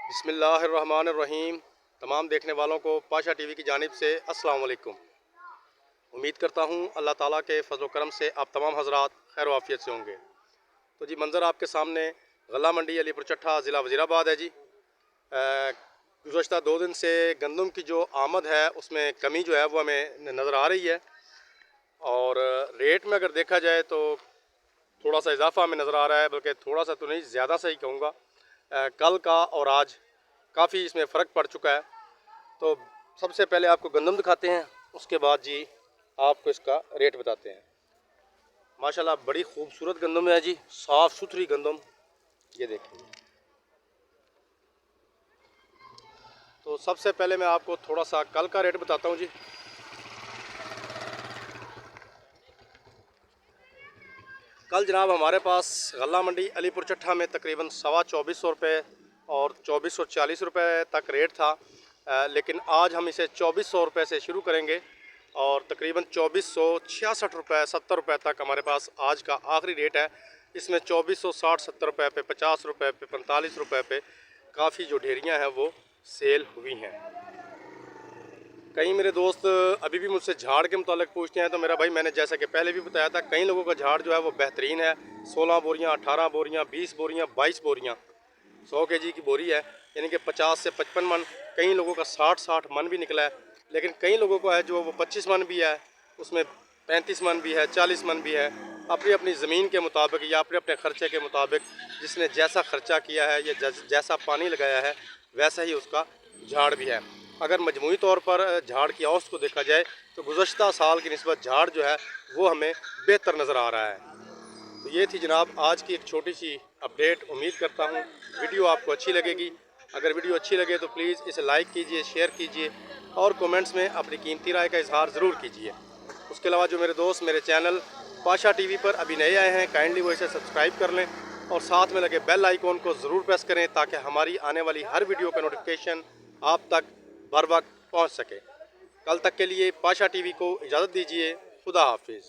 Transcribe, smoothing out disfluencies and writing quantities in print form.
बिस्मिल्लाहिर्रहमानिर्रहीम। तमाम देखने वालों को पाशा टीवी की जानिब से अस्सलाम वालेकुम। उम्मीद करता हूँ अल्लाह ताला के फजल करम से आप तमाम हजरात खैर वाफियत से होंगे। तो जी मंज़र आपके सामने गला मंडी अलीपुर चट्ठा ज़िला वज़ीराबाद है जी। गुज़श्ता 2 दिन से गंदम की जो आमद है उसमें कमी जो है वो हमें नज़र आ रही है, और रेट में अगर देखा जाए तो थोड़ा सा इजाफा हमें नज़र आ रहा है, बल्कि थोड़ा सा तो नहीं, ज़्यादा सही कहूँगा। कल का और आज काफ़ी इसमें फ़र्क पड़ चुका है। तो सबसे पहले आपको गंदम दिखाते हैं, उसके बाद जी आपको इसका रेट बताते हैं। माशाल्लाह बड़ी खूबसूरत गंदम है जी, साफ़ सुथरी गंदम, ये देखिए। तो सबसे पहले मैं आपको थोड़ा सा कल का रेट बताता हूँ जी। कल जनाब हमारे पास गला मंडी अलीपुर चट्ठा में तकरीबन 2450 रुपये और 2440 रुपये तक रेट था, लेकिन आज हम इसे 2400 रुपये से शुरू करेंगे और तकरीबन 2466 रुपये 70 रुपये तक हमारे पास आज का आखिरी रेट है। इसमें 2460-70 रुपये पे, 50 रुपये पे, 45 रुपये पे काफ़ी जो ढेरियाँ हैं वो सेल हुई हैं। कई मेरे दोस्त अभी भी मुझसे झाड़ के मुतालिक पूछते हैं, तो मेरा भाई मैंने जैसा कि पहले भी बताया था, कई लोगों का झाड़ जो है वो बेहतरीन है। 16 बोरियाँ, 18 बोरियाँ, 20 बोरियाँ, 22 बोरियाँ, 100 केजी की बोरी है, यानी कि 50 से 55 मन। कई लोगों का 60-60 मन भी निकला है, लेकिन कई लोगों को है जो वो 25 मन भी है, उसमें 35 मन भी है, 40 मन भी है। अपनी अपनी ज़मीन के मुताबिक या अपने अपने ख़र्चे के मुताबिक जिसने जैसा ख़र्चा किया है या जैसा पानी लगाया है वैसा ही उसका झाड़ भी है। अगर मजमूई तौर पर झाड़ की औसत को देखा जाए तो गुज़श्ता साल की निस्बत झाड़ जो है वो हमें बेहतर नज़र आ रहा है। तो ये थी जनाब आज की एक छोटी सी अपडेट। उम्मीद करता हूँ वीडियो आपको अच्छी लगेगी। अगर वीडियो अच्छी लगे तो प्लीज़ इसे लाइक कीजिए, शेयर कीजिए और कमेंट्स में अपनी कीमती राय का इजहार ज़रूर कीजिए। उसके अलावा जो मेरे दोस्त मेरे चैनल पाशा टीवी पर अभी नए आए हैं, काइंडली वो इसे सब्सक्राइब कर लें और साथ में लगे बेल आइकॉन को ज़रूर प्रेस करें ताकि हमारी आने वाली हर वीडियो का नोटिफिकेशन आप तक बर वक्त पहुँच सके। कल तक के लिए पाशा टीवी को इजाज़त दीजिए। खुदा हाफिज़।